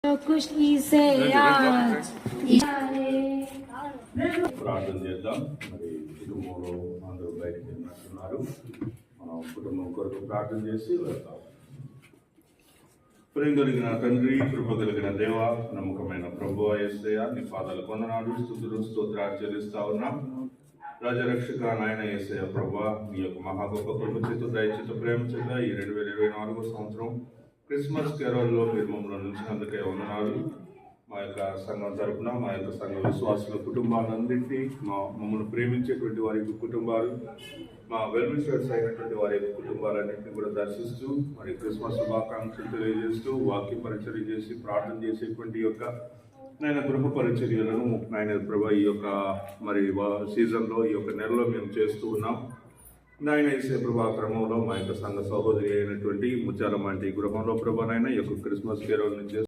खुशी से आज ప్రార్థన చేద్దాం. మరి కుటుంబంలో అందరూ బయటకు వెళ్ళినట్టున్నారు. మనం కుటుంబం కొరకు ప్రార్థన చేసి వెళ్తాం. ప్రేమ కలిగిన తండ్రి, కృప కలిగిన దేవ, నమ్మకమైన ప్రభువా యేసయ్య, నీ పాదాలు కొందనాడు స్తుతులు స్తోత్రాలు చెల్లిస్తా ఉన్నాం. రాజరక్షక నాయన యేసయ్య ప్రభువా, నీ యొక్క మహా గొప్ప కృప చేత దయచేత ప్రేమ చేత ఈ 2024 సంవత్సరం క్రిస్మస్ కేరళలో మీరు మమ్మల్ని నిలిచినందుకే వందనాలు. మా యొక్క సంఘం తరఫున మా యొక్క సంఘ విశ్వాసుల కుటుంబాలన్నింటినీ, మమ్మల్ని ప్రేమించేటువంటి వారి యొక్క కుటుంబాలు, మా వెల్ విషర్స్ అయినటువంటి వారి యొక్క కుటుంబాలన్నింటినీ కూడా దర్శిస్తూ మరి క్రిస్మస్ శుభాకాంక్షలు తెలియజేస్తూ వాక్య పరిచర్య చేసి ప్రార్థన చేసేటువంటి యొక్క నాయన గృహ పరిచర్యలను నాయన ప్రభా ఈ యొక్క మరి సీజన్లో ఈ యొక్క నెలలో మేము చేస్తూ ఉన్నాం. నాయన యేసే ప్రభా క్రమంలో మా యొక్క సంఘ సహోదరి అయినటువంటి ముత్యాలమ్మ గృహంలో ప్రభా నాయన ఈ యొక్క క్రిస్మస్ కేరళ నుంచి